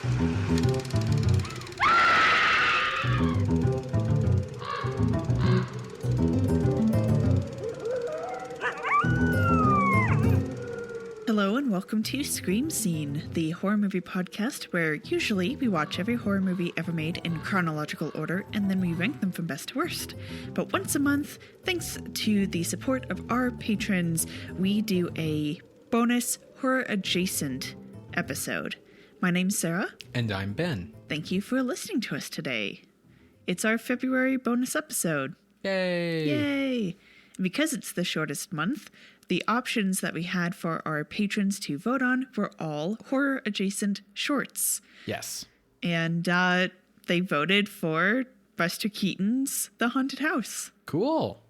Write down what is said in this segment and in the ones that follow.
Hello and welcome to Scream Scene, the horror movie podcast where usually we watch every horror movie ever made in chronological order and then we rank them from best to worst. But once a month, thanks to the support of our patrons, we do a bonus horror adjacent episode. My name's Sarah. And I'm Ben. Thank you for listening to us today. It's our February bonus episode. Yay! Yay! Because it's the shortest month, the options that we had for our patrons to vote on were all horror-adjacent shorts. Yes. And they voted for Buster Keaton's The Haunted House. Cool.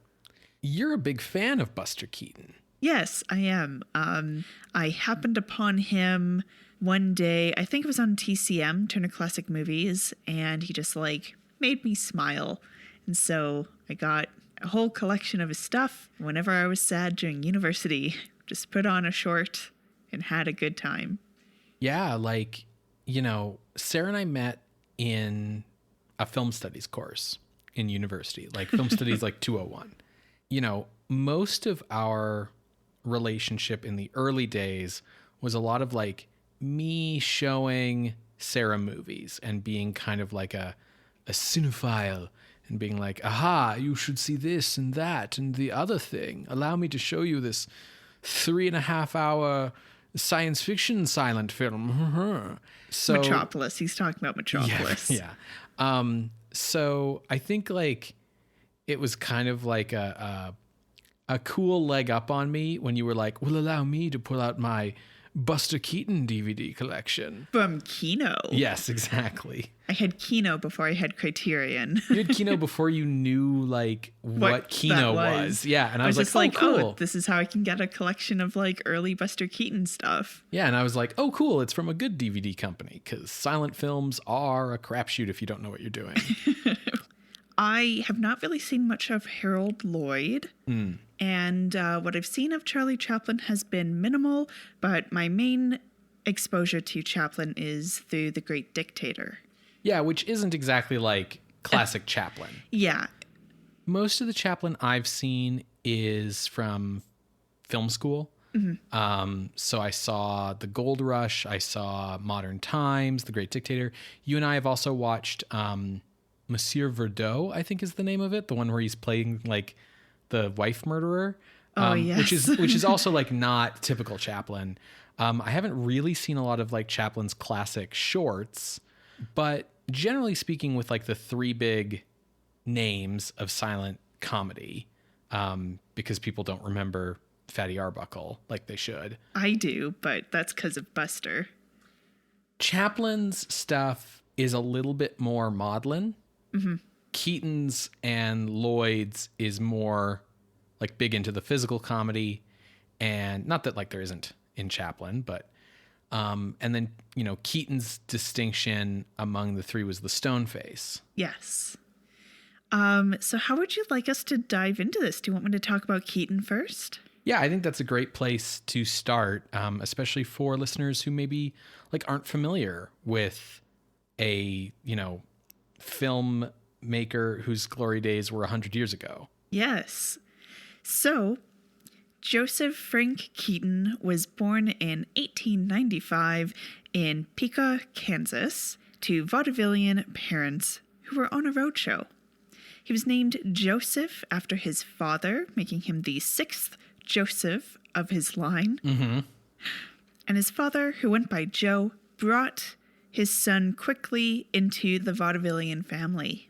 You're a big fan of Buster Keaton. Yes, I am. I happened upon him one day, I think it was on TCM, Turner Classic Movies, and he just, made me smile. And so I got a whole collection of his stuff. Whenever I was sad during university, just put on a short and had a good time. Yeah, Sarah and I met in a film studies course in university, film studies 201. Most of our relationship in the early days was a lot of me showing Sarah movies and being kind of a cinephile. And being aha, you should see this and that and the other thing. Allow me to show you this 3.5 hour science fiction silent film. So Metropolis. He's talking about Metropolis. Yeah. So I think it was kind of a cool leg up on me when you were well, allow me to pull out my Buster Keaton DVD collection. From Kino. Yes, exactly. I had Kino before I had Criterion. You had Kino before you knew what Kino was. Yeah, and I was just oh, cool. Oh, this is how I can get a collection of early Buster Keaton stuff. Yeah, and I was oh, cool, it's from a good DVD company because silent films are a crapshoot if you don't know what you're doing. I have not really seen much of Harold Lloyd. And what I've seen of Charlie Chaplin has been minimal, but my main exposure to Chaplin is through The Great Dictator. Yeah, which isn't exactly classic Chaplin. Yeah. Most of the Chaplin I've seen is from film school. Mm-hmm. So I saw The Gold Rush, I saw Modern Times, The Great Dictator. You and I have also watched Monsieur Verdot, I think is the name of it, the one where he's playing the wife murderer. Yes. which is also not typical Chaplin. I haven't really seen a lot of Chaplin's classic shorts, but generally speaking, with the three big names of silent comedy, because people don't remember Fatty Arbuckle like they should. I do, but that's because of Buster. Chaplin's stuff is a little bit more maudlin. Mm-hmm. Keaton's and Lloyd's is more big into the physical comedy, and not that there isn't in Chaplin, but and then Keaton's distinction among the three was the stone face. Yes. So how would you like us to dive into this? Do you want me to talk about Keaton first? Yeah, I think that's a great place to start, especially for listeners who maybe aren't familiar with a filmmaker whose glory days were 100 years ago. Yes. So, Joseph Frank Keaton was born in 1895 in Piqua, Kansas, to vaudevillian parents who were on a roadshow. He was named Joseph after his father, making him the sixth Joseph of his line. Mm-hmm. And his father, who went by Joe, brought his son quickly into the vaudevillian family.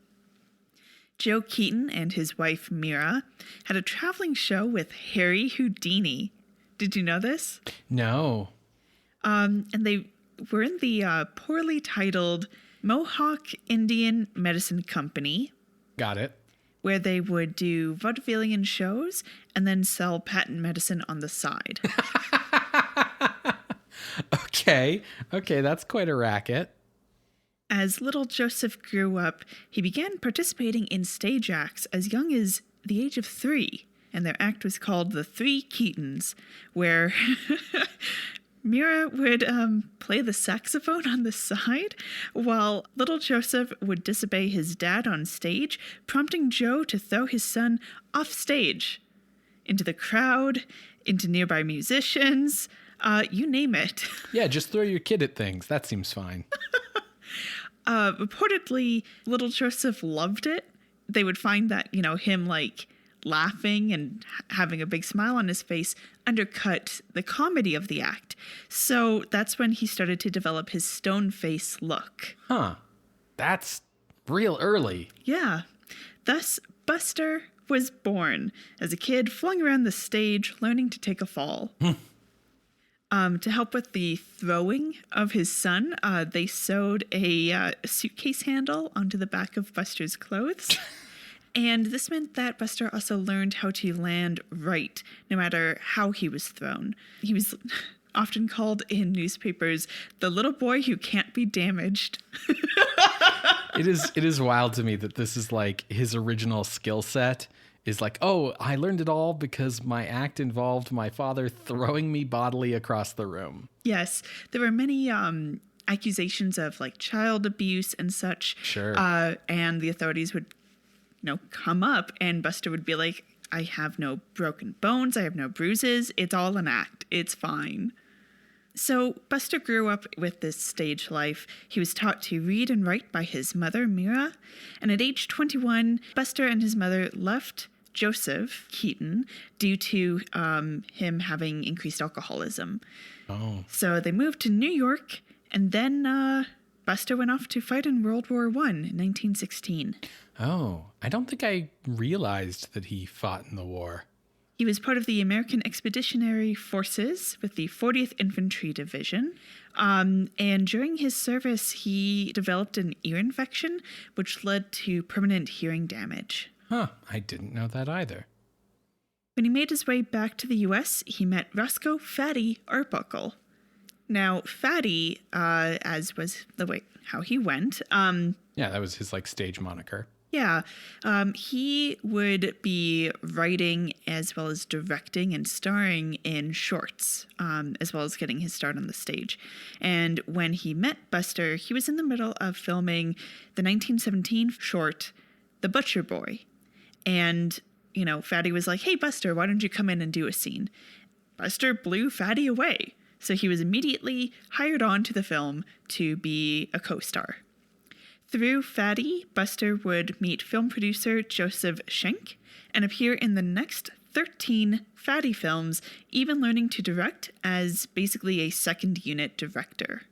Joe Keaton and his wife Mira had a traveling show with Harry Houdini. Did you know this? No. And they were in the poorly titled Mohawk Indian Medicine Company. Got it. Where they would do vaudevillian shows and then sell patent medicine on the side. Okay, that's quite a racket. As little Joseph grew up, he began participating in stage acts as young as the age of 3, and their act was called The Three Keatons, where Mira would play the saxophone on the side, while little Joseph would disobey his dad on stage, prompting Joe to throw his son off stage, into the crowd, into nearby musicians, you name it. Yeah, just throw your kid at things. That seems fine. Reportedly, little Joseph loved it. They would find that, him laughing and having a big smile on his face undercut the comedy of the act. So that's when he started to develop his stone face look. Huh. That's real early. Yeah. Thus, Buster was born as a kid flung around the stage learning to take a fall. To help with the throwing of his son, they sewed a suitcase handle onto the back of Buster's clothes. And this meant that Buster also learned how to land right, no matter how he was thrown. He was often called in newspapers the little boy who can't be damaged. It is wild to me that this is like his original skill set is like, oh, I learned it all because my act involved my father throwing me bodily across the room. Yes, there were many accusations of child abuse and such. Sure. And the authorities would come up, and Buster would be like, I have no broken bones, I have no bruises, it's all an act, it's fine. So Buster grew up with this stage life. He was taught to read and write by his mother, Mira, and at age 21, Buster and his mother left Joseph, Keaton, due to him having increased alcoholism. Oh. So they moved to New York, and then Buster went off to fight in World War I in 1916. Oh, I don't think I realized that he fought in the war. He was part of the American Expeditionary Forces with the 40th Infantry Division. And during his service, he developed an ear infection, which led to permanent hearing damage. Huh, I didn't know that either. When he made his way back to the U.S., he met Roscoe Fatty Arbuckle. Now, Fatty, as was the way how he went. Yeah, that was his stage moniker. Yeah, he would be writing as well as directing and starring in shorts, as well as getting his start on the stage. And when he met Buster, he was in the middle of filming the 1917 short, The Butcher Boy. And, Fatty was like, hey, Buster, why don't you come in and do a scene? Buster blew Fatty away. So he was immediately hired on to the film to be a co-star. Through Fatty, Buster would meet film producer Joseph Schenck and appear in the next 13 Fatty films, even learning to direct as basically a second unit director.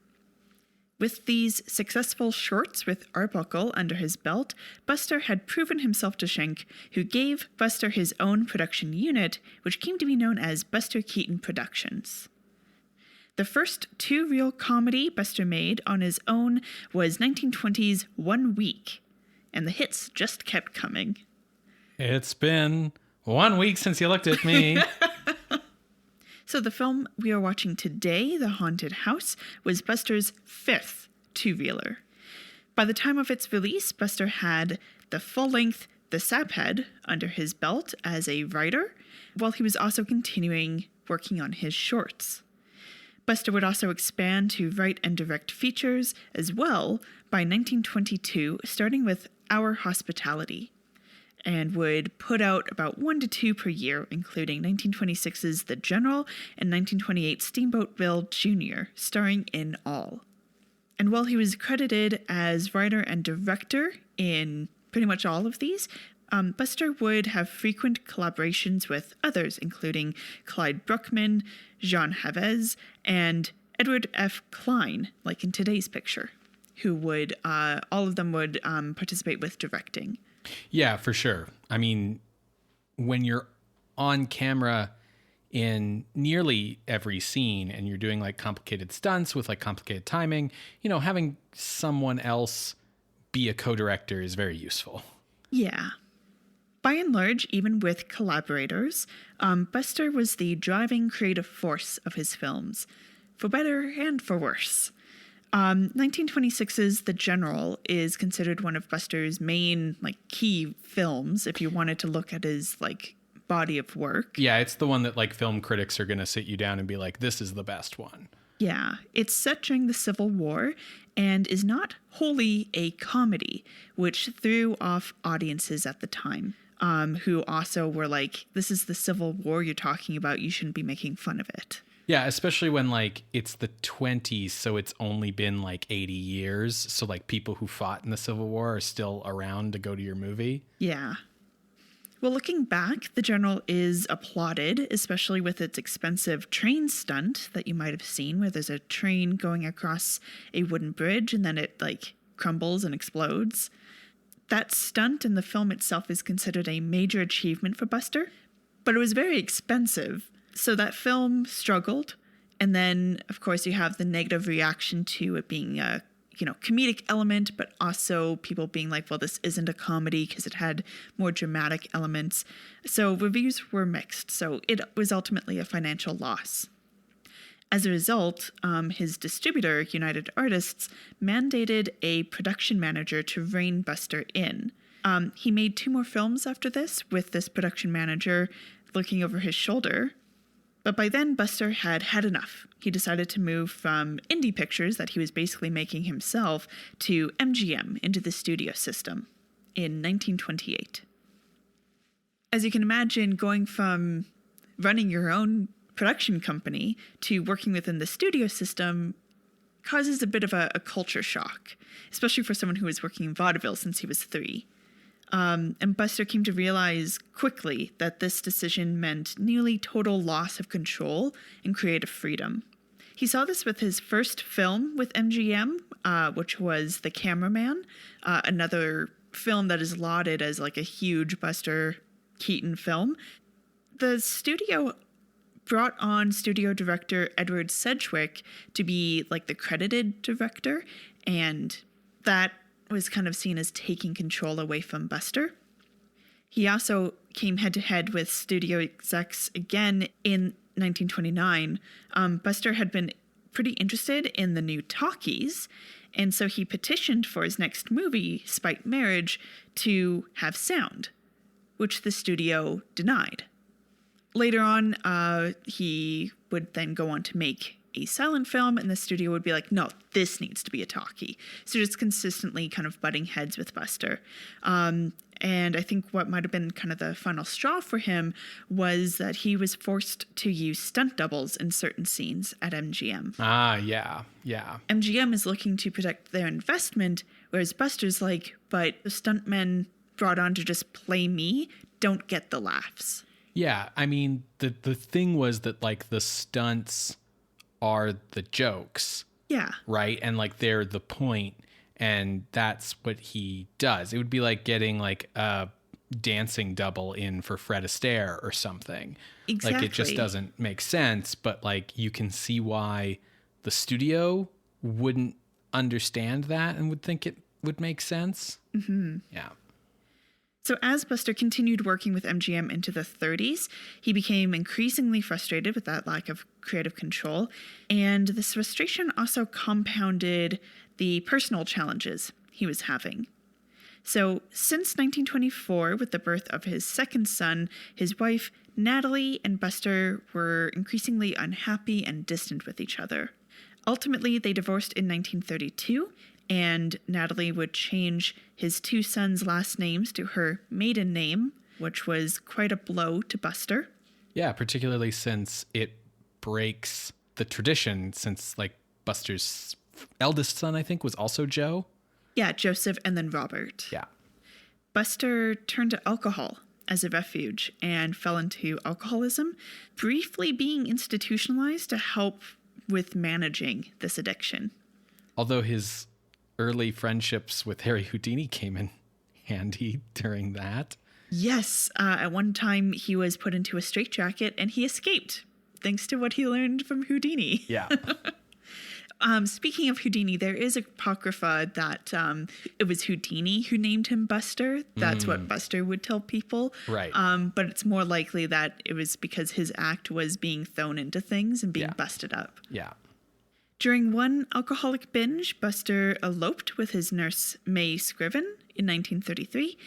With these successful shorts with Arbuckle under his belt, Buster had proven himself to Schenck, who gave Buster his own production unit, which came to be known as Buster Keaton Productions. The first two-reel comedy Buster made on his own was 1920's 1 Week, and the hits just kept coming. It's been 1 week since you looked at me. So the film we are watching today, The Haunted House, was Buster's fifth two-reeler. By the time of its release, Buster had the full-length The Saphead under his belt as a writer, while he was also continuing working on his shorts. Buster would also expand to write and direct features as well by 1922, starting with Our Hospitality, and would put out about 1 to 2 per year, including 1926's The General and 1928's Steamboat Bill Jr., starring in all. And while he was credited as writer and director in pretty much all of these, Buster would have frequent collaborations with others, including Clyde Bruckman, Jean Havez, and Edward F. Cline, like in today's picture, who would, all of them would participate with directing. Yeah, for sure. I mean, when you're on camera in nearly every scene and you're doing complicated stunts with complicated timing, having someone else be a co-director is very useful. Yeah. By and large, even with collaborators, Buster was the driving creative force of his films, for better and for worse. 1926's The General is considered one of Buster's main key films, if you wanted to look at his body of work. Yeah, it's the one that film critics are going to sit you down and be like, this is the best one. Yeah, it's set during the Civil War and is not wholly a comedy, which threw off audiences at the time, who also were like, this is the Civil War you're talking about, you shouldn't be making fun of it. Yeah, especially when like it's the 20s, so it's only been like 80 years. So like people who fought in the Civil War are still around to go to your movie. Yeah. Well, looking back, the General is applauded, especially with its expensive train stunt that you might have seen, where there's a train going across a wooden bridge and then it like crumbles and explodes. That stunt in the film itself is considered a major achievement for Buster, but it was very expensive. So that film struggled. And then, of course, you have the negative reaction to it being a comedic element, but also people being like, well, this isn't a comedy because it had more dramatic elements. So reviews were mixed. So it was ultimately a financial loss. As a result, his distributor, United Artists, mandated a production manager to rein Buster in. He made 2 more films after this, with this production manager looking over his shoulder. But by then, Buster had had enough. He decided to move from indie pictures that he was basically making himself to MGM, into the studio system, in 1928. As you can imagine, going from running your own production company to working within the studio system causes a bit of a culture shock, especially for someone who was working in vaudeville since he was 3. And Buster came to realize quickly that this decision meant nearly total loss of control and creative freedom. He saw this with his first film with MGM, which was The Cameraman, another film that is lauded as like a huge Buster Keaton film. The studio brought on studio director Edward Sedgwick to be like the credited director, and that was kind of seen as taking control away from Buster. He also came head-to-head with studio execs again in 1929. Buster had been pretty interested in the new talkies, and so he petitioned for his next movie, Spite Marriage, to have sound, which the studio denied. Later on, he would then go on to make a silent film, and the studio would be like, no, this needs to be a talkie. So just consistently kind of butting heads with Buster. And I think what might have been kind of the final straw for him was that he was forced to use stunt doubles in certain scenes at MGM. Yeah. MGM is looking to protect their investment, whereas Buster's like, but the stuntmen brought on to just play me don't get the laughs. Yeah, I mean, the thing was that like the stunts are the jokes. Yeah. Right? And like they're the point, and that's what he does. It would be like getting like a dancing double in for Fred Astaire or something. Exactly. Like it just doesn't make sense, but like you can see why the studio wouldn't understand that and would think it would make sense. Mm-hmm. Yeah. So as Buster continued working with MGM into the 30s, he became increasingly frustrated with that lack of creative control, and this frustration also compounded the personal challenges he was having. So since 1924, with the birth of his second son, his wife, Natalie, and Buster were increasingly unhappy and distant with each other. Ultimately, they divorced in 1932, and Natalie would change his 2 sons' last names to her maiden name, which was quite a blow to Buster. Yeah, particularly since it breaks the tradition, since like Buster's eldest son, I think, was also Joe. Yeah, Joseph and then Robert. Yeah. Buster turned to alcohol as a refuge and fell into alcoholism, briefly being institutionalized to help with managing this addiction. Although his early friendships with Harry Houdini came in handy during that. Yes, at one time he was put into a straitjacket and he escaped, thanks to what he learned from Houdini. Yeah. Speaking of Houdini, there is apocrypha that it was Houdini who named him Buster. That's what Buster would tell people. Right. But it's more likely that it was because his act was being thrown into things and being busted up. Yeah. During one alcoholic binge, Buster eloped with his nurse, May Scriven, in 1933,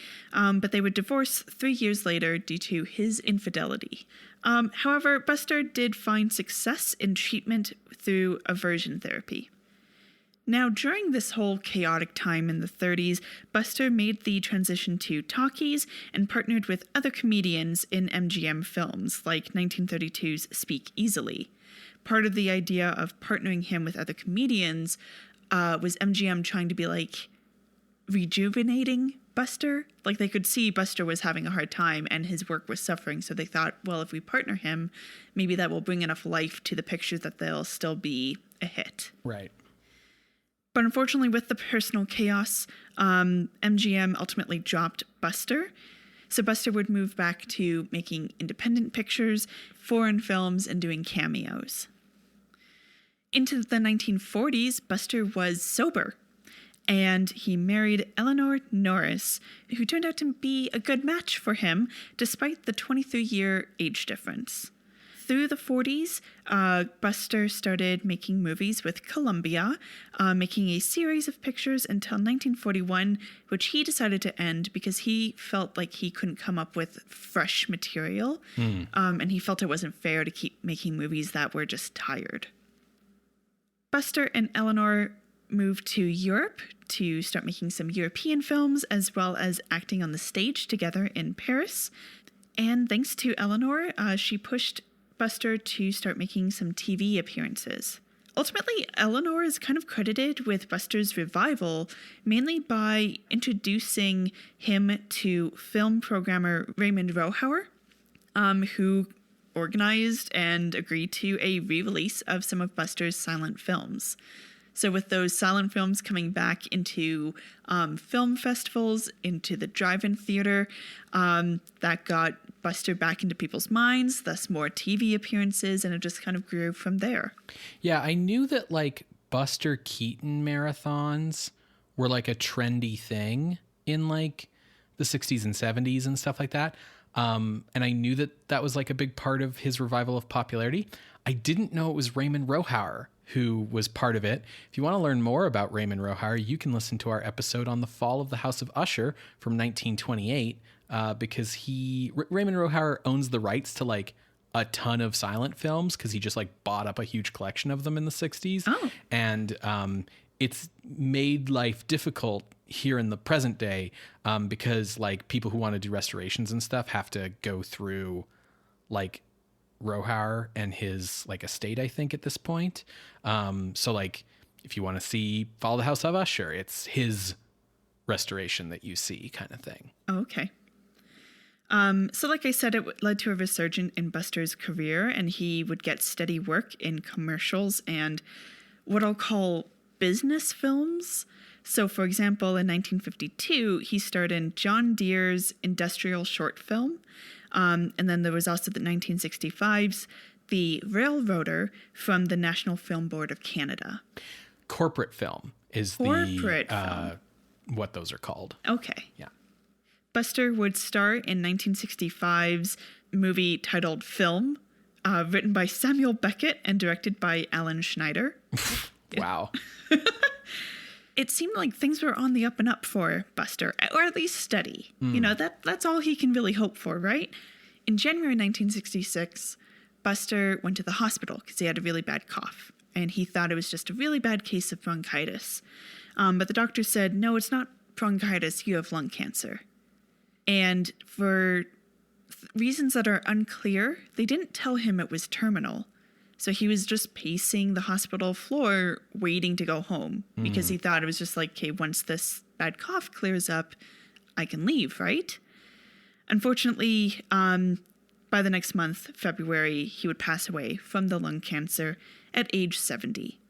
but they would divorce 3 years later due to his infidelity. However, Buster did find success in treatment through aversion therapy. Now, during this whole chaotic time in the 30s, Buster made the transition to talkies and partnered with other comedians in MGM films, like 1932's Speak Easily. Part of the idea of partnering him with other comedians was MGM trying to be like rejuvenating Buster. Like they could see Buster was having a hard time and his work was suffering, so they thought, well, if we partner him, maybe that will bring enough life to the pictures that they'll still be a hit. Right. But unfortunately, with the personal chaos, MGM ultimately dropped Buster. So Buster would move back to making independent pictures, foreign films, and doing cameos. Into the 1940s, Buster was sober, and he married Eleanor Norris, who turned out to be a good match for him, despite the 23-year age difference. Through the 40s, Buster started making movies with Columbia, making a series of pictures until 1941, which he decided to end because he felt like he couldn't come up with fresh material, and he felt it wasn't fair to keep making movies that were just tired. Buster and Eleanor moved to Europe to start making some European films, as well as acting on the stage together in Paris. And thanks to Eleanor, she pushed Buster to start making some TV appearances. Ultimately, Eleanor is kind of credited with Buster's revival, mainly by introducing him to film programmer Raymond Rohauer, who organized and agreed to a re-release of some of Buster's silent films. So with those silent films coming back into film festivals, into the drive-in theater, that got Buster back into people's minds, thus more TV appearances, and it just kind of grew from there. Yeah, I knew that like Buster Keaton marathons were like a trendy thing in like the 60s and 70s and stuff like that. And I knew that that was like a big part of his revival of popularity. I didn't know it was Raymond Rohauer who was part of it. If you want to learn more about Raymond Rohauer, you can listen to our episode on the fall of the House of Usher from 1928, because Raymond Rohauer owns the rights to like a ton of silent films because he just like bought up a huge collection of them in the 60s. Oh. And it's made life difficult here in the present day, because like people who want to do restorations and stuff have to go through like Rohauer and his like estate, I think, at this point. So like if you want to see Follow the House of Usher, it's his restoration that you see, kind of thing. Oh, okay. So like I said, it led to a resurgence in Buster's career, and he would get steady work in commercials and what I'll call business films. So for example, in 1952, he starred in John Deere's industrial short film. And then there was also the 1965's The Railroader from the National Film Board of Canada. Corporate film is film. What those are called. Okay. Yeah. Buster would star in 1965's movie titled Film, written by Samuel Beckett and directed by Alan Schneider. Wow. It seemed like things were on the up and up for Buster, or at least steady. You know, that's all he can really hope for, right? In January 1966, Buster went to the hospital because he had a really bad cough, and he thought it was just a really bad case of bronchitis. But the doctor said, no, it's not bronchitis, you have lung cancer. And for reasons that are unclear, they didn't tell him it was terminal. So he was just pacing the hospital floor waiting to go home because he thought it was just like, okay, once this bad cough clears up, I can leave, right? Unfortunately, by the next month, February, he would pass away from the lung cancer at age 70.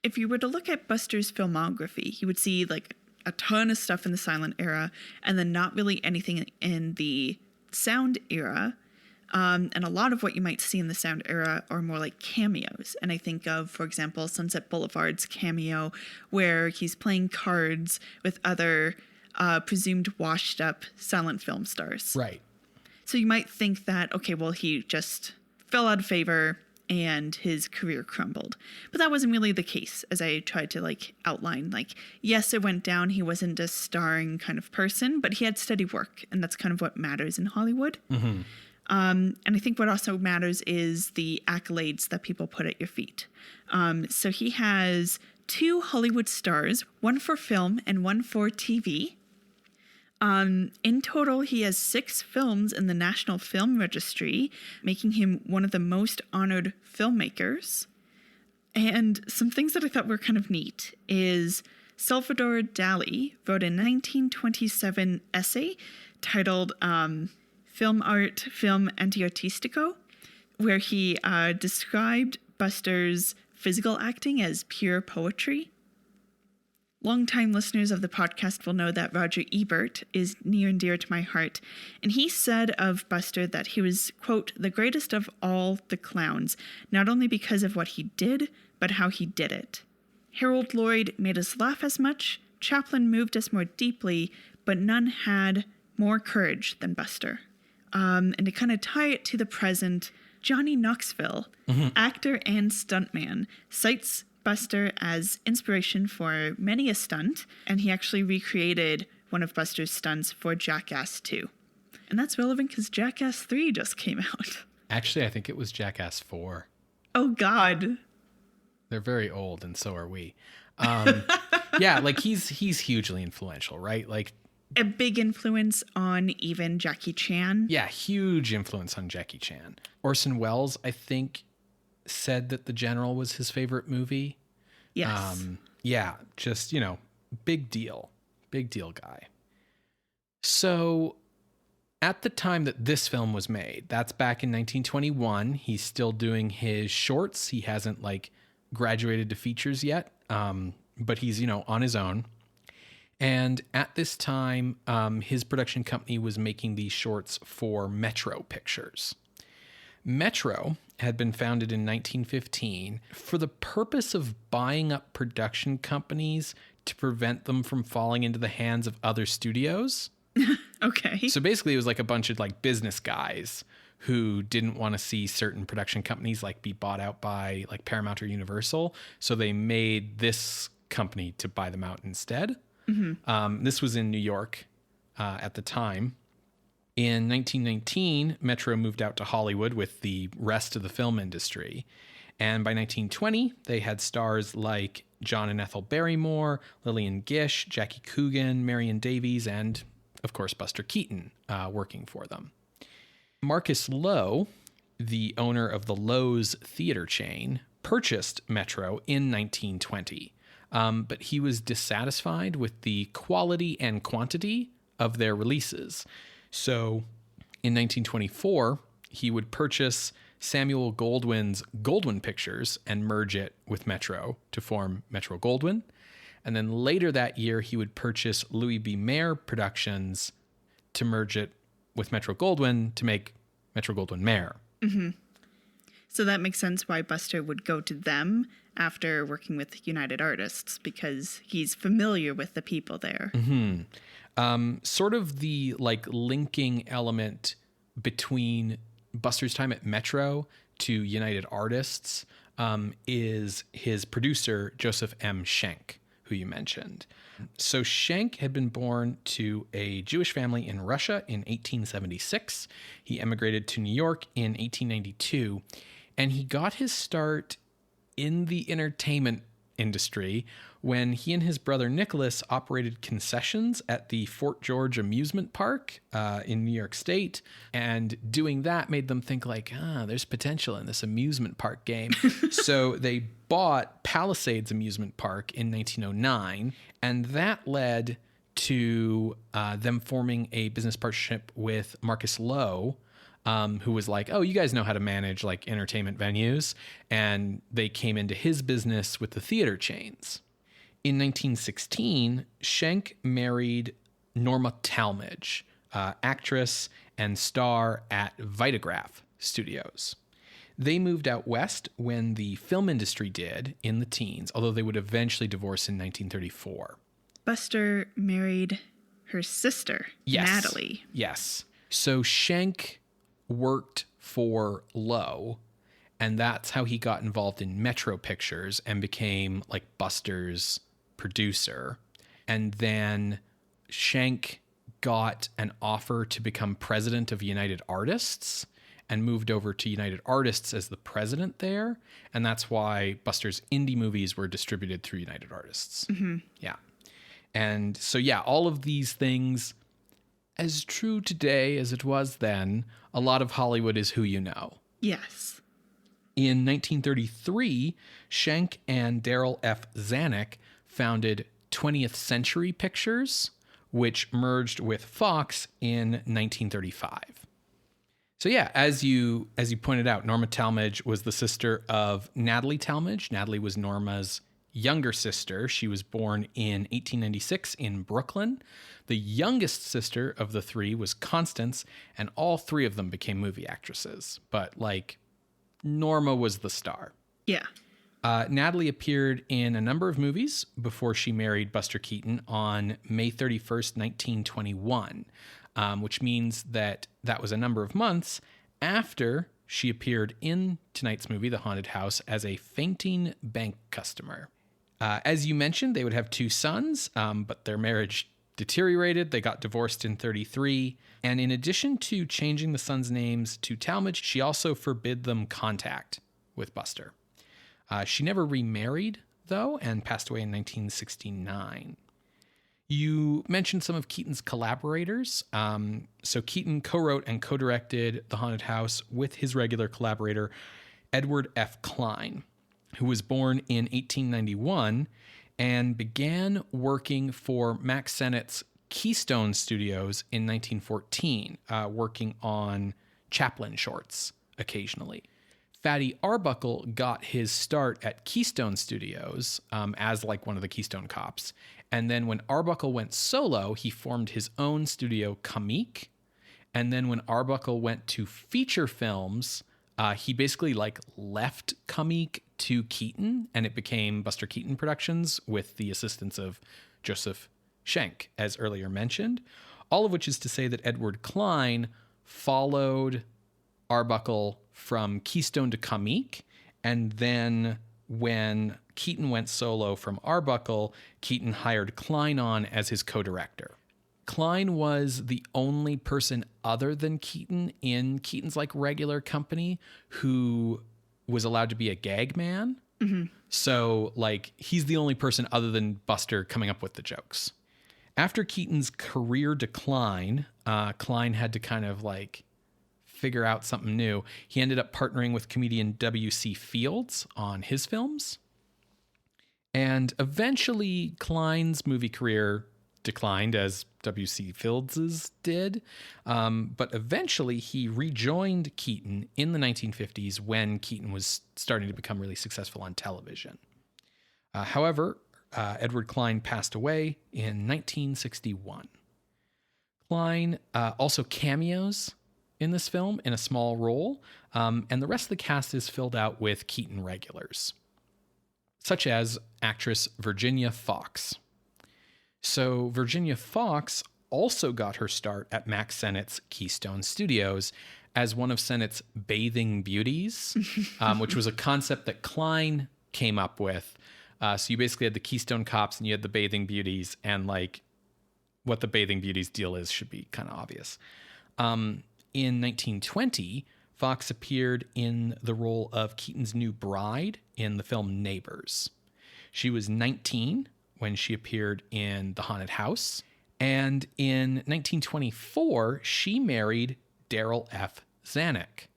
If you were to look at Buster's filmography, you would see like a ton of stuff in the silent era and then not really anything in the sound era. And a lot of what you might see in the sound era are more like cameos. And I think of, for example, Sunset Boulevard's cameo where he's playing cards with other presumed washed up silent film stars. Right. So you might think that, okay, well, he just fell out of favor and his career crumbled. But that wasn't really the case, as I tried to outline. Yes, it went down. He wasn't a starring kind of person, but he had steady work, and that's kind of what matters in Hollywood. Mm-hmm. And I think what also matters is the accolades that people put at your feet. So he has 2 Hollywood stars, one for film and one for TV. In total, he has 6 films in the National Film Registry, making him one of the most honored filmmakers. And some things that I thought were kind of neat is Salvador Dali wrote a 1927 essay titled Film Art, Film Anti-Artistico, where he described Buster's physical acting as pure poetry. Longtime listeners of the podcast will know that Roger Ebert is near and dear to my heart, and he said of Buster that he was, quote, the greatest of all the clowns, not only because of what he did, but how he did it. Harold Lloyd made us laugh as much, Chaplin moved us more deeply, but none had more courage than Buster. And to kind of tie it to the present, Johnny Knoxville, actor and stuntman, cites Buster as inspiration for many a stunt, and he actually recreated one of Buster's stunts for Jackass 2. And that's relevant because Jackass 3 just came out. Actually, I think it was Jackass 4. Oh, God. They're very old, and so are we. Yeah, he's hugely influential, right? A big influence on even Jackie Chan. Yeah, huge influence on Jackie Chan. Orson Welles, I think, said that The General was his favorite movie. Yes. Yeah, just, big deal. Big deal guy. So at the time that this film was made, that's back in 1921, he's still doing his shorts. He hasn't graduated to features yet, but he's, on his own. And at this time, his production company was making these shorts for Metro Pictures. Metro had been founded in 1915 for the purpose of buying up production companies to prevent them from falling into the hands of other studios. Okay. So basically it was a bunch of business guys who didn't want to see certain production companies be bought out by Paramount or Universal. So they made this company to buy them out instead. Mm-hmm. This was in New York at the time. In 1919, Metro moved out to Hollywood with the rest of the film industry. And by 1920, they had stars like John and Ethel Barrymore, Lillian Gish, Jackie Coogan, Marion Davies, and, of course, Buster Keaton working for them. Marcus Lowe, the owner of the Lowe's theater chain, purchased Metro in 1920. But he was dissatisfied with the quality and quantity of their releases. So in 1924, he would purchase Samuel Goldwyn's Goldwyn Pictures and merge it with Metro to form Metro Goldwyn. And then later that year, he would purchase Louis B. Mayer Productions to merge it with Metro Goldwyn to make Metro Goldwyn Mayer. Mm-hmm. So that makes sense why Buster would go to them after working with United Artists, because he's familiar with the people there. Mm-hmm. Sort of the linking element between Buster's time at Metro to United Artists is his producer, Joseph M. Schenck, who you mentioned. So Schenck had been born to a Jewish family in Russia in 1876. He emigrated to New York in 1892, and he got his start in the entertainment industry when he and his brother Nicholas operated concessions at the Fort George amusement park in New York State. And doing that made them think there's potential in this amusement park game. So they bought Palisades Amusement Park in 1909, and that led to them forming a business partnership with Marcus Lowe, who was oh, you guys know how to manage entertainment venues. And they came into his business with the theater chains. In 1916, Schenck married Norma Talmadge, actress and star at Vitagraph Studios. They moved out west when the film industry did in the teens, although they would eventually divorce in 1934. Buster married her sister, Natalie. Yes. So Schenck worked for Lowe, And that's how he got involved in Metro Pictures and became like Buster's producer. And then Schenk got an offer to become president of United Artists and moved over to United Artists as the president there. And that's why Buster's indie movies were distributed through United Artists. Mm-hmm. Yeah. And so, yeah, all of these things, as true today as it was then, a lot of Hollywood is who you know. Yes. In 1933, Schenk and Darryl F. Zanuck founded 20th Century Pictures, which merged with Fox in 1935. So yeah, as you pointed out, Norma Talmadge was the sister of Natalie Talmadge. Natalie was Norma's younger sister. She was born in 1896 in Brooklyn. The youngest sister of the three was Constance, and all three of them became movie actresses. But like, Norma was the star. Yeah. Natalie appeared in a number of movies before she married Buster Keaton on May 31st, 1921, which means that was a number of months after she appeared in tonight's movie, The Haunted House, as a fainting bank customer. As you mentioned, they would have two sons, but their marriage deteriorated. They got divorced in 1933. And in addition to changing the sons' names to Talmadge, she also forbid them contact with Buster. She never remarried, though, and passed away in 1969. You mentioned some of Keaton's collaborators. So Keaton co-wrote and co-directed The Haunted House with his regular collaborator, Edward F. Cline, who was born in 1891 and began working for Mack Sennett's Keystone Studios in 1914, working on Chaplin shorts occasionally. Fatty Arbuckle got his start at Keystone Studios as like one of the Keystone Cops. And then when Arbuckle went solo, he formed his own studio, Comique. And then when Arbuckle went to feature films, he basically like left Comique to Keaton, and it became Buster Keaton Productions with the assistance of Joseph Schenk, as earlier mentioned. All of which is to say that Edward Cline followed Arbuckle from Keystone to Comique, and then when Keaton went solo from Arbuckle, Keaton hired Cline on as his co-director. Cline was the only person other than Keaton in Keaton's like regular company who was allowed to be a gag man. Mm-hmm. So like he's the only person other than Buster coming up with the jokes. After Keaton's career decline, Cline had to kind of like figure out something new. He ended up partnering with comedian W.C. Fields on his films. And eventually Cline's movie career declined as W.C. Fields's did. But eventually he rejoined Keaton in the 1950s when Keaton was starting to become really successful on television. However, Edward Cline passed away in 1961. Cline also cameos in this film in a small role, and the rest of the cast is filled out with Keaton regulars, such as actress Virginia Fox. So Virginia Fox also got her start at Mack Sennett's Keystone Studios as one of Sennett's bathing beauties, which was a concept that Cline came up with. So you basically had the Keystone Cops and you had the bathing beauties, and like what the bathing beauties deal is should be kind of obvious. In 1920, Fox appeared in the role of Keaton's new bride in the film Neighbors. She was 19 when she appeared in The Haunted House. And in 1924, she married Darryl F. Zanuck,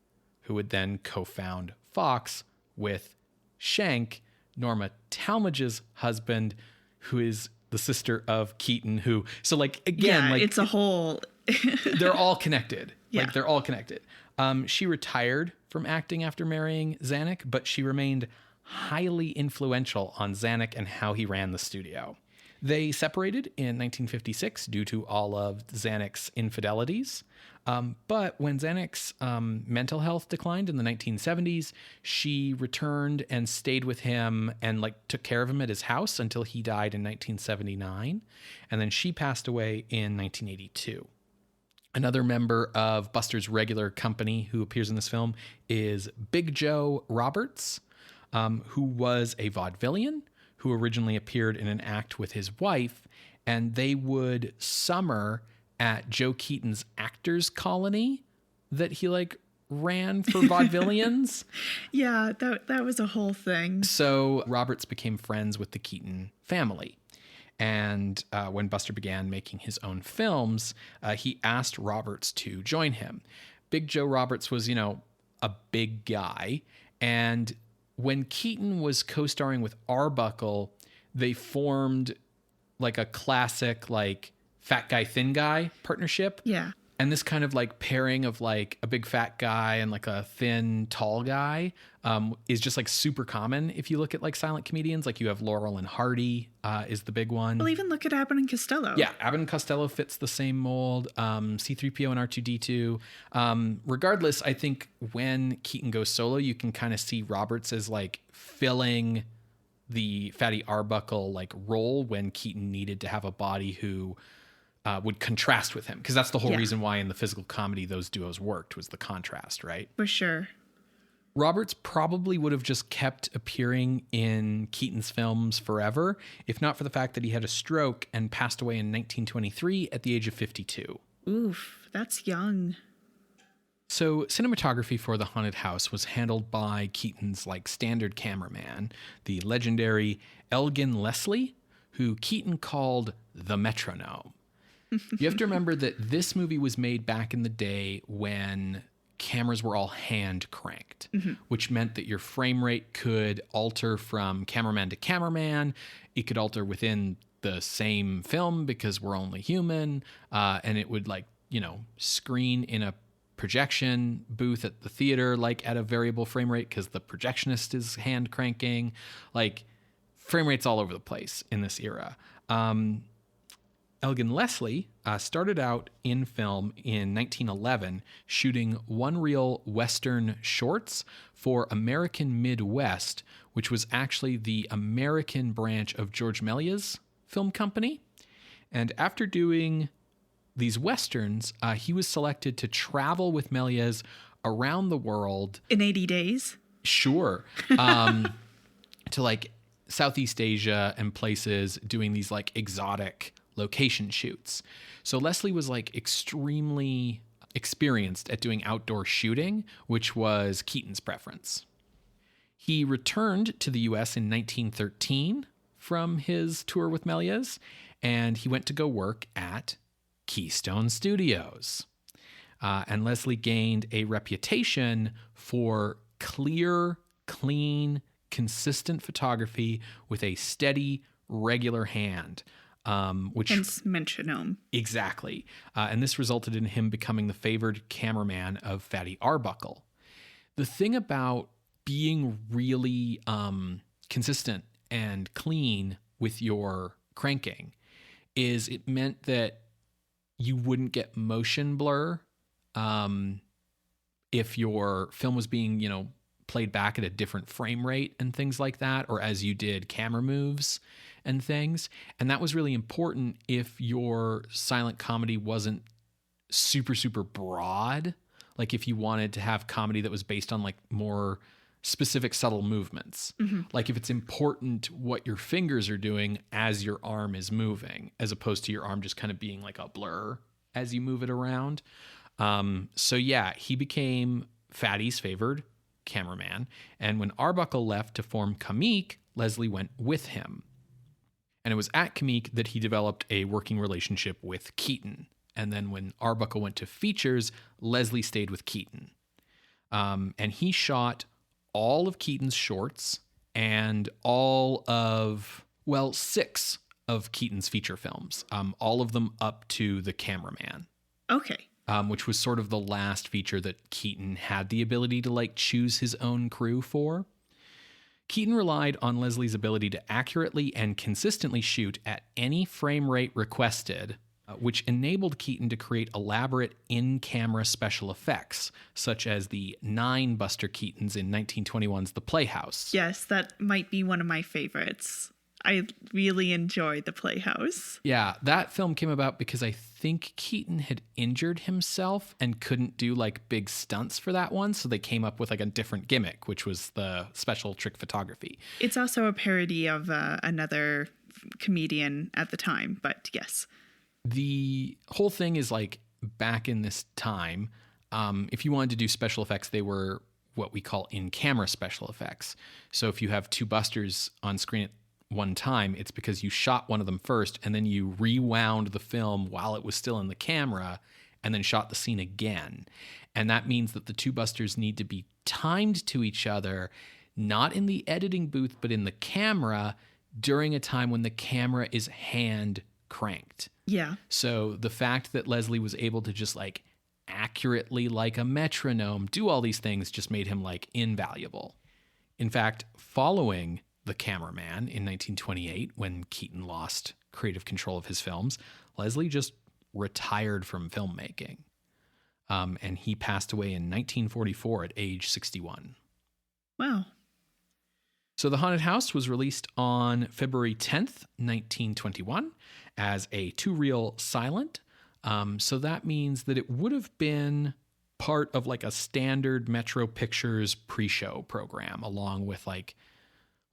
who would then co-found Fox with Schenk, Norma Talmadge's husband, who is the sister of Keaton, who... So, like, again... Yeah, like, it's a whole... they're all connected. Yeah. Like, they're all connected. She retired from acting after marrying Zanuck, but she remained highly influential on Zanuck and how he ran the studio. They separated in 1956 due to all of Zanuck's infidelities. But when Zanuck's mental health declined in the 1970s, she returned and stayed with him and like took care of him at his house until he died in 1979. And then she passed away in 1982. Another member of Buster's regular company who appears in this film is Big Joe Roberts, who was a vaudevillian who originally appeared in an act with his wife, and they would summer at Joe Keaton's actors colony that he ran for vaudevillians. Yeah, that was a whole thing. So Roberts became friends with the Keaton family. And when Buster began making his own films, he asked Roberts to join him. Big Joe Roberts was, a big guy. And when Keaton was co-starring with Arbuckle, they formed a classic, fat guy, thin guy partnership. Yeah. And this kind of pairing of a big fat guy and a thin tall guy is just super common. If you look at silent comedians, you have Laurel and Hardy is the big one. Well, even look at Abbott and Costello. Yeah, Abbott and Costello fits the same mold. C-3PO and R2-D2. Regardless, I think when Keaton goes solo, you can kind of see Roberts as filling the Fatty Arbuckle role when Keaton needed to have a body who would contrast with him, because that's the whole reason why in the physical comedy those duos worked, was the contrast, right? For sure. Roberts probably would have just kept appearing in Keaton's films forever, if not for the fact that he had a stroke and passed away in 1923 at the age of 52. Oof, that's young. So cinematography for The Haunted House was handled by Keaton's standard cameraman, the legendary Elgin Leslie, who Keaton called the metronome. You have to remember that this movie was made back in the day when cameras were all hand cranked, which meant that your frame rate could alter from cameraman to cameraman. It could alter within the same film because we're only human. And it would screen in a projection booth at the theater, at a variable frame rate because the projectionist is hand cranking. Frame rates all over the place in this era. Elgin Leslie started out in film in 1911 shooting one-reel Western shorts for American Midwest, which was actually the American branch of George Méliès film company. And after doing these Westerns, he was selected to travel with Méliès around the world. In 80 days? Sure. To Southeast Asia and places, doing these exotic location shoots. So Leslie was extremely experienced at doing outdoor shooting, which was Keaton's preference. He returned to the US in 1913 from his tour with Méliès, and he went to go work at Keystone Studios. And Leslie gained a reputation for clear, clean, consistent photography with a steady, regular hand. Which hence metronome. Exactly. And this resulted in him becoming the favored cameraman of Fatty Arbuckle. The thing about being really consistent and clean with your cranking is it meant that you wouldn't get motion blur if your film was being, played back at a different frame rate and things like that, or as you did camera moves and things. And that was really important if your silent comedy wasn't super, super broad. If you wanted to have comedy that was based on more specific subtle movements. If it's important what your fingers are doing as your arm is moving, as opposed to your arm just kind of being a blur as you move it around. So yeah, he became Fatty's favored cameraman. And when Arbuckle left to form Comique, Leslie went with him. And it was at Comique that he developed a working relationship with Keaton. And then when Arbuckle went to features, Leslie stayed with Keaton. And he shot all of Keaton's shorts and all of, 6 of Keaton's feature films, all of them up to The Cameraman. Okay. Which was sort of the last feature that Keaton had the ability to choose his own crew for. Keaton relied on Leslie's ability to accurately and consistently shoot at any frame rate requested, which enabled Keaton to create elaborate in-camera special effects, such as the 9 Buster Keatons in 1921's The Playhouse. Yes, that might be one of my favorites. I really enjoy The Playhouse. Yeah, that film came about because I think Keaton had injured himself and couldn't do like big stunts for that one. So they came up with like a different gimmick, which was the special trick photography. It's also a parody of another comedian at the time, but yes. The whole thing is like back in this time, if you wanted to do special effects, they were what we call in-camera special effects. So if you have two busters on screen at one time, it's because you shot one of them first and then you rewound the film while it was still in the camera and then shot the scene again. And that means that the two busters need to be timed to each other, not in the editing booth, but in the camera during a time when the camera is hand cranked. Yeah. So the fact that Leslie was able to just like accurately, like a metronome, do all these things just made him like invaluable. In fact, following The Cameraman in 1928, when Keaton lost creative control of his films, Leslie just retired from filmmaking. And he passed away in 1944 at age 61. Wow. So The Haunted House was released on February 10th, 1921 as a two-reel silent. So that means that it would have been part of like a standard Metro Pictures pre-show program, along with like,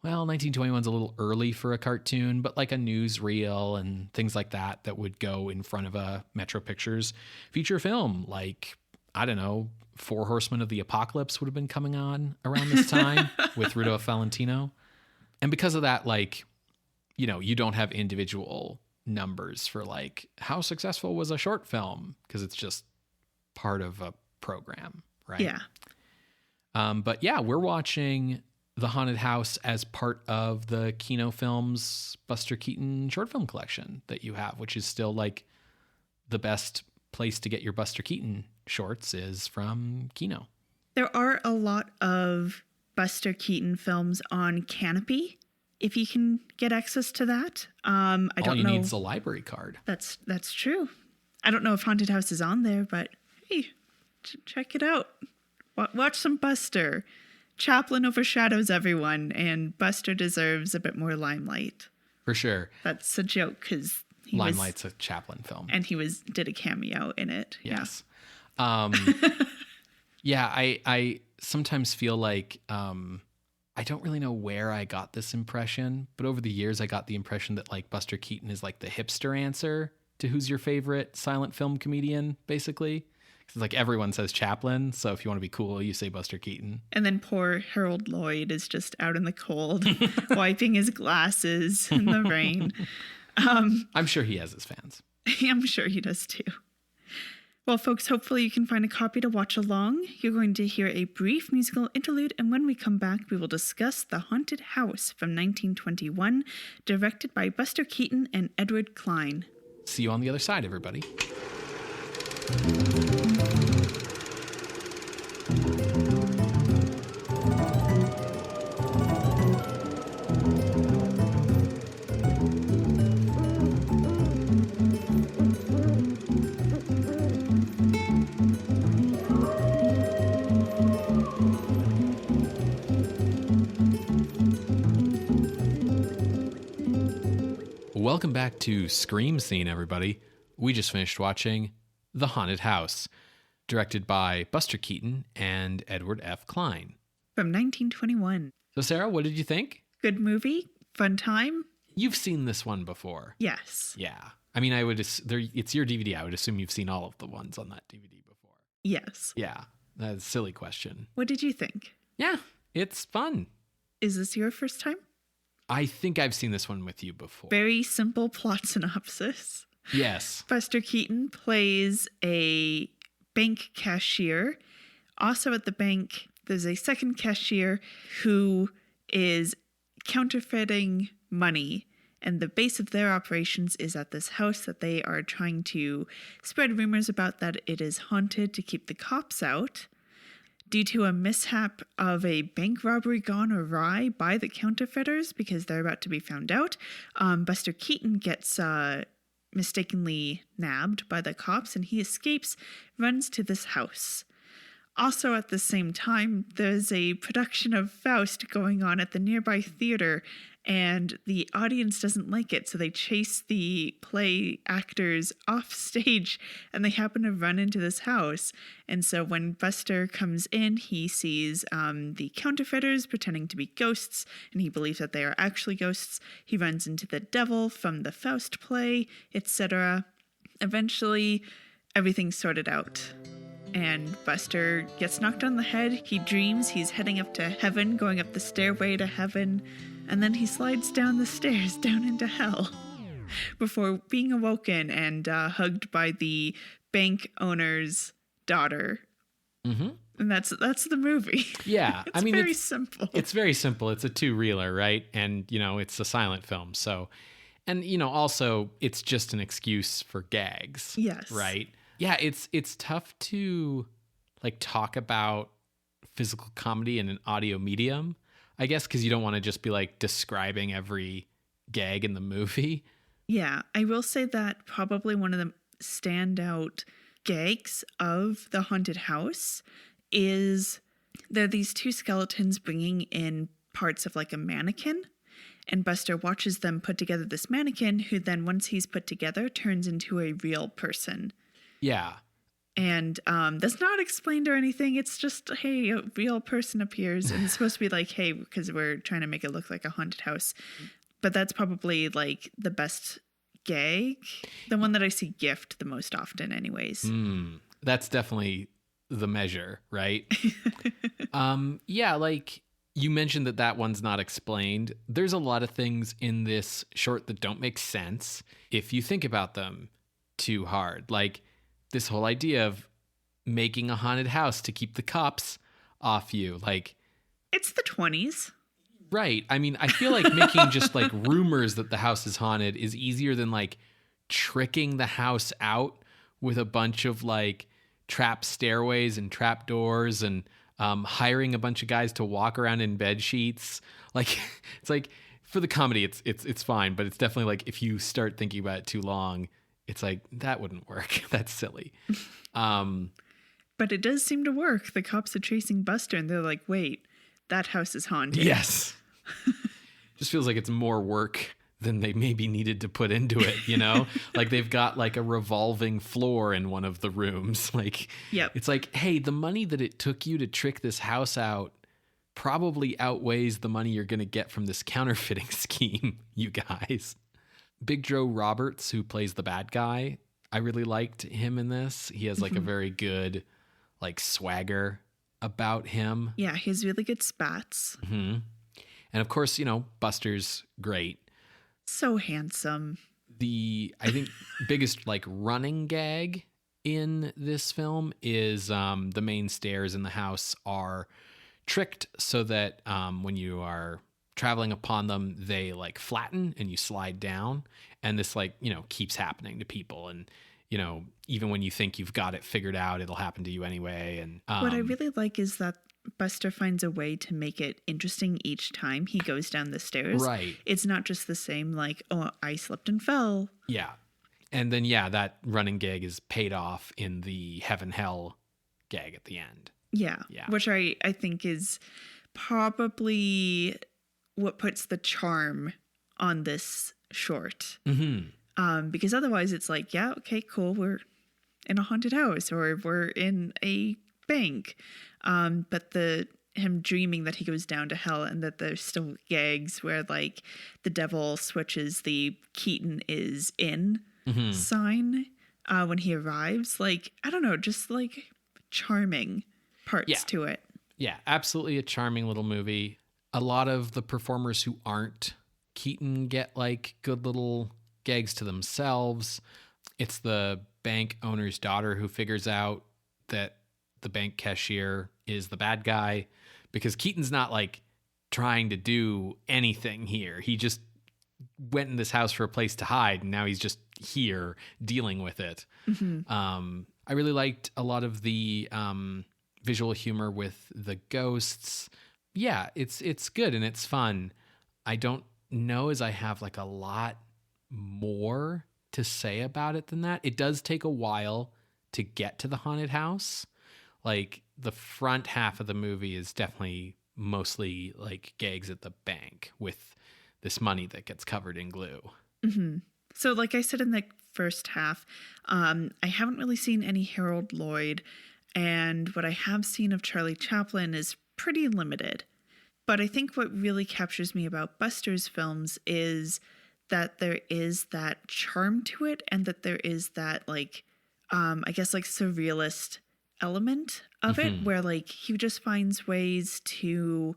well, 1921's a little early for a cartoon, but like a newsreel and things like that that would go in front of a Metro Pictures feature film. Like, I don't know, Four Horsemen of the Apocalypse would have been coming on around this time with Rudolph Valentino. And because of that, like, you know, you don't have individual numbers for like how successful was a short film because it's just part of a program, right? Yeah. But yeah, we're watching The Haunted House as part of the Kino Films Buster Keaton short film collection that you have, which is still like the best place to get your Buster Keaton shorts is from Kino. There are a lot of Buster Keaton films on Canopy, if you can get access to that. I don't know. All you need is a library card. That's true. I don't know if Haunted House is on there, but hey, check it out. Watch some Buster. Chaplin overshadows everyone, and Buster deserves a bit more limelight. For sure. That's a joke because Limelight's a Chaplin film, and he did a cameo in it. Yes. Yeah. Yeah. I sometimes feel like I don't really know where I got this impression, but over the years I got the impression that like Buster Keaton is like the hipster answer to who's your favorite silent film comedian, basically. It's like everyone says Chaplin, so if you want to be cool, you say Buster Keaton. And then poor Harold Lloyd is just out in the cold, wiping his glasses in the rain. I'm sure he has his fans. I'm sure he does too. Well, folks, hopefully you can find a copy to watch along. You're going to hear a brief musical interlude, and when we come back, we will discuss The Haunted House from 1921, directed by Buster Keaton and Edward Cline. See you on the other side, everybody. Welcome back to Scream Scene, everybody. We just finished watching The Haunted House, directed by Buster Keaton and Edward F. Cline. From 1921. So, Sarah, what did you think? Good movie? Fun time? You've seen this one before. Yes. Yeah. I mean, it's your DVD. I would assume you've seen all of the ones on that DVD before. Yes. Yeah. That's a silly question. What did you think? Yeah, it's fun. Is this your first time? I think I've seen this one with you before. Very simple plot synopsis. Yes. Buster Keaton plays a bank cashier. Also at the bank, there's a second cashier who is counterfeiting money. And the base of their operations is at this house that they are trying to spread rumors about that it is haunted to keep the cops out. Due to a mishap of a bank robbery gone awry by the counterfeiters because they're about to be found out, Buster Keaton gets mistakenly nabbed by the cops and he escapes, runs to this house. Also, at the same time, there's a production of Faust going on at the nearby theater, and the audience doesn't like it, so they chase the play actors off stage, and they happen to run into this house. And so when Buster comes in, he sees the counterfeiters pretending to be ghosts, and he believes that they are actually ghosts. He runs into the devil from the Faust play, etc. Eventually, everything's sorted out. And Buster gets knocked on the head. He dreams he's heading up to heaven, going up the stairway to heaven, and then he slides down the stairs down into hell before being awoken and hugged by the bank owner's daughter. Mm-hmm. And that's the movie. Yeah. I mean, it's simple. It's very simple. It's a two-reeler, right? And, it's a silent film. So, and, also it's just an excuse for gags. Yes. Right? Yeah, it's tough to talk about physical comedy in an audio medium, I guess, because you don't want to just be describing every gag in the movie. Yeah, I will say that probably one of the standout gags of the haunted house is there are these two skeletons bringing in parts of a mannequin, and Buster watches them put together this mannequin, who then, once he's put together, turns into a real person. Yeah. And that's not explained or anything. It's just, hey, a real person appears. And it's supposed to be hey, because we're trying to make it look like a haunted house. But that's probably the best gag. The one that I see gift the most often anyways. That's definitely the measure, right? Yeah, you mentioned that one's not explained. There's a lot of things in this short that don't make sense if you think about them too hard. This whole idea of making a haunted house to keep the cops off you. It's the 20s. Right. I mean, I feel making just rumors that the house is haunted is easier than tricking the house out with a bunch of trap stairways and trap doors and hiring a bunch of guys to walk around in bed sheets. It's for the comedy, it's fine, but it's definitely if you start thinking about it too long, it's that wouldn't work. That's silly. But it does seem to work. The cops are chasing Buster and they're wait, that house is haunted. Yes. Just feels it's more work than they maybe needed to put into it, they've got a revolving floor in one of the rooms. Yep. It's hey, the money that it took you to trick this house out probably outweighs the money you're going to get from this counterfeiting scheme, you guys. Big Joe Roberts, who plays the bad guy, I really liked him in this. He has a very good swagger about him. Yeah, he has really good spats. Mm-hmm. And of course, Buster's great. So handsome. I think biggest running gag in this film is the main stairs in the house are tricked so that when you are traveling upon them, they flatten and you slide down, and this keeps happening to people, and even when you think you've got it figured out, it'll happen to you anyway. And what I really like is that Buster finds a way to make it interesting each time he goes down the stairs. Right. It's not just the same oh, I slipped and fell. Yeah. And then that running gag is paid off in the heaven hell gag at the end. Yeah. Which I think is probably what puts the charm on this short. Mm-hmm. Because otherwise it's yeah, okay, cool, we're in a haunted house or we're in a bank. But him dreaming that he goes down to hell and that there's still gags where the devil switches the Keaton is in sign when he arrives. I don't know, just charming parts to it. Yeah, absolutely a charming little movie. A lot of the performers who aren't Keaton get good little gags to themselves. It's the bank owner's daughter who figures out that the bank cashier is the bad guy, because Keaton's not trying to do anything here. He just went in this house for a place to hide, and now he's just here dealing with it. Mm-hmm. I really liked a lot of the visual humor with the ghosts. Yeah, it's good and it's fun. I don't know as I have a lot more to say about it than that. It does take a while to get to the haunted house. the front half of the movie is definitely mostly like gags at the bank with this money that gets covered in glue. Mm-hmm. So like I said in the first half, I haven't really seen any Harold Lloyd, and what I have seen of Charlie Chaplin is pretty limited. But I think what really captures me about Buster's films is that there is that charm to it, and that there is that like, I guess like surrealist element of it, where like he just finds ways to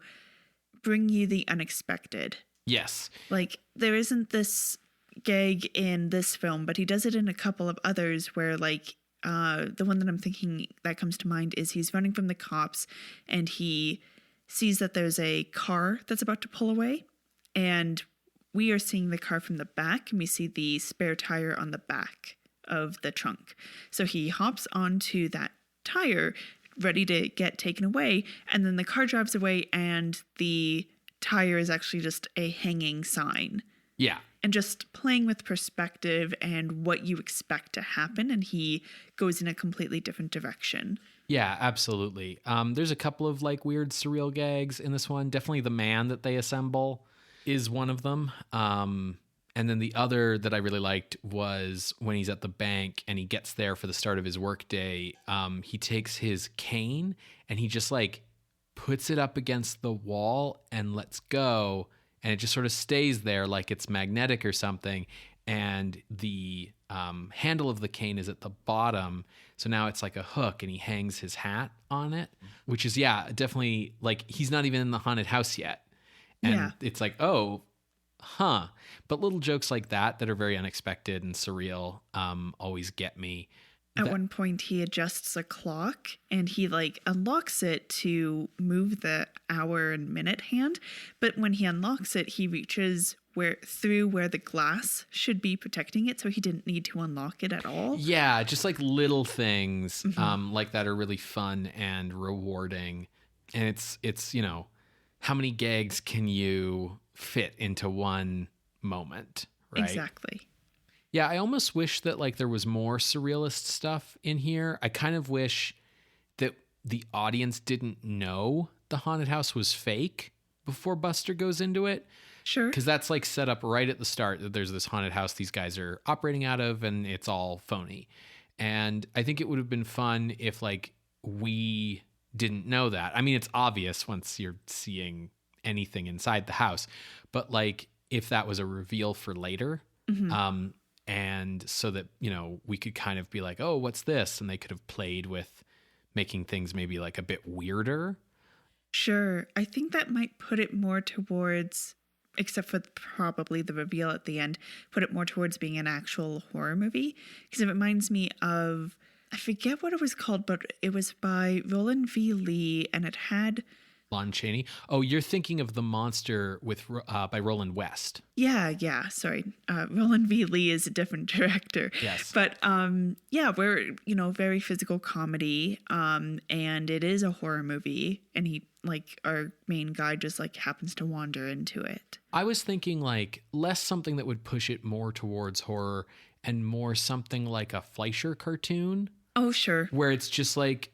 bring you the unexpected. Yes. Like there isn't this gag in this film, but he does it in a couple of others where like the one that I'm thinking that comes to mind is he's running from the cops and he sees that there's a car that's about to pull away, and we are seeing the car from the back and we see the spare tire on the back of the trunk. So he hops onto that tire ready to get taken away, and then the car drives away and the tire is actually just a hanging sign. Yeah. And just playing with perspective and what you expect to happen, and he goes in a completely different direction. Yeah, absolutely. There's a couple of like weird surreal gags in this one. Definitely the man that they assemble is one of them. And then the other that I really liked was when he's at the bank and he gets there for the start of his workday. He takes his cane and he just like puts it up against the wall and lets go, and it just sort of stays there like it's magnetic or something. And the handle of the cane is at the bottom, so now it's like a hook, and he hangs his hat on it, which is, yeah, definitely like he's not even in the haunted house yet. And it's like, oh, huh. But little jokes like that are very unexpected and surreal always get me. At one point, he adjusts a clock and he like unlocks it to move the hour and minute hand. But when he unlocks it, he reaches through where the glass should be protecting it, so he didn't need to unlock it at all. Yeah, just like little things like that are really fun and rewarding. And it's you know, how many gags can you fit into one moment, right? Exactly. Yeah, I almost wish that like there was more surrealist stuff in here. I kind of wish that the audience didn't know the haunted house was fake before Buster goes into it. Sure. Because that's like set up right at the start that there's this haunted house these guys are operating out of, and it's all phony. And I think it would have been fun if like we didn't know that. I mean, it's obvious once you're seeing anything inside the house, but like if that was a reveal for later, and so that, you know, we could kind of be like, oh, what's this? And they could have played with making things maybe like a bit weirder. Sure. I think that might put it more towards, except for probably the reveal at the end, put it more towards being an actual horror movie. Because it reminds me of, I forget what it was called, but it was by Roland V. Lee, and it had Lon Chaney. Oh, you're thinking of The Monster with by Roland West. Yeah. Sorry. Roland V. Lee is a different director. Yes. But yeah, we're, you know, very physical comedy. And it is a horror movie. And he, like, our main guy just like happens to wander into it. I was thinking like less something that would push it more towards horror and more something like a Fleischer cartoon. Oh, sure. Where it's just like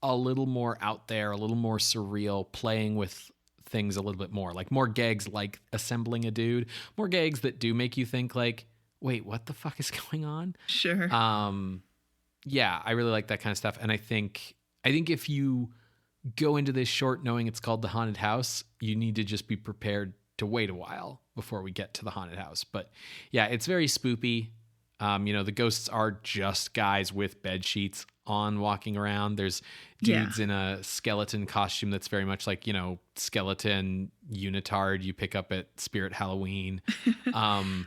a little more out there, a little more surreal, playing with things a little bit more, like more gags like assembling a dude, more gags that do make you think like, wait, what the fuck is going on? Sure. Yeah, I really like that kind of stuff. And I think if you go into this short knowing it's called The Haunted House, you need to just be prepared to wait a while before we get to the haunted house. But yeah, it's very spoopy. You know, the ghosts are just guys with bed sheets on walking around. There's dudes in a skeleton costume that's very much like, you know, skeleton unitard you pick up at Spirit Halloween.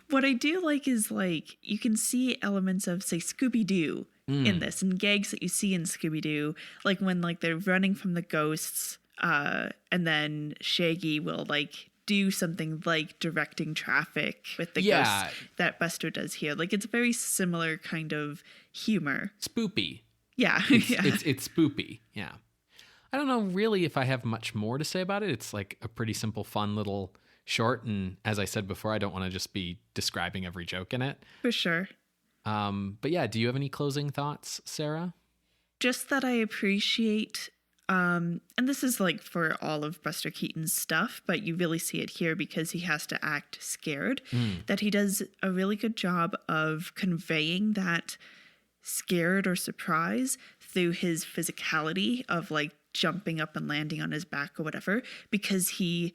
What I do like is like you can see elements of, say, Scooby-Doo in this, and gags that you see in Scooby-Doo, like when like they're running from the ghosts, and then Shaggy will like do something like directing traffic with the ghosts that Buster does here. Like it's a very similar kind of humor. Spoopy. Yeah. It's spoopy. Yeah. I don't know really if I have much more to say about it. It's like a pretty simple, fun little short. And as I said before, I don't want to just be describing every joke in it. For sure. But yeah, do you have any closing thoughts, Sarah? Just that I appreciate And this is like for all of Buster Keaton's stuff, but you really see it here because he has to act scared, that he does a really good job of conveying that scared or surprise through his physicality of like jumping up and landing on his back or whatever, because he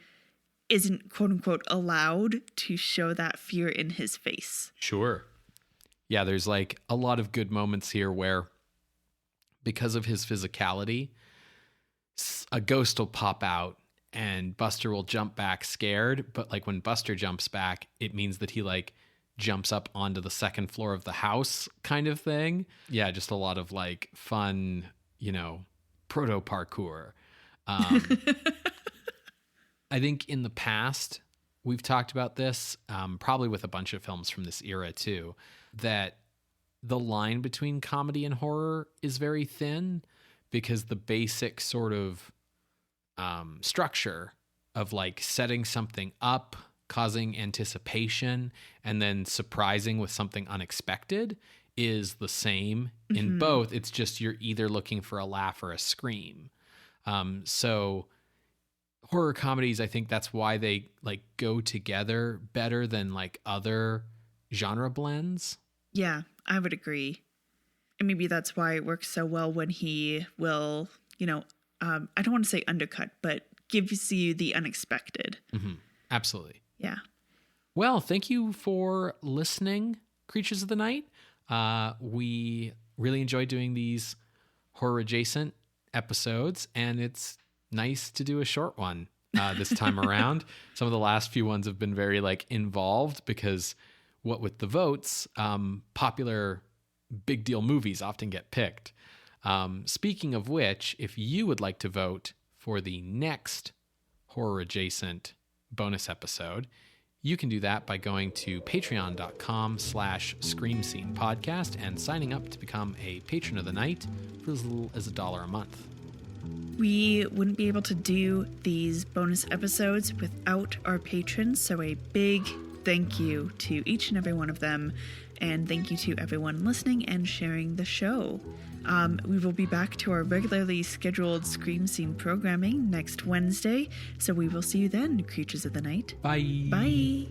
isn't quote unquote allowed to show that fear in his face. Sure. Yeah, there's like a lot of good moments here where because of his physicality, a ghost will pop out and Buster will jump back scared. But like when Buster jumps back, it means that he like jumps up onto the second floor of the house kind of thing. Yeah, just a lot of like fun, proto parkour. I think in the past, we've talked about this, probably with a bunch of films from this era too, that the line between comedy and horror is very thin because the basic sort of structure of like setting something up, causing anticipation, and then surprising with something unexpected is the same in both. It's just you're either looking for a laugh or a scream. So horror comedies, I think that's why they like go together better than like other genre blends. Yeah, I would agree. And maybe that's why it works so well when he will, I don't want to say undercut, but gives you the unexpected. Mm-hmm. Absolutely. Yeah. Well, thank you for listening, Creatures of the Night. We really enjoy doing these horror adjacent episodes, and it's nice to do a short one this time around. Some of the last few ones have been very like involved because what with the votes, popular big deal movies often get picked. Speaking of which, if you would like to vote for the next horror adjacent bonus episode, you can do that by going to patreon.com/Scream Scene Podcast and signing up to become a patron of the night for as little as $1 a month. We wouldn't be able to do these bonus episodes without our patrons, so a big thank you to each and every one of them, and thank you to everyone listening and sharing the show. We will be back to our regularly scheduled Scream Scene programming next Wednesday, so we will see you then, Creatures of the Night. Bye. Bye.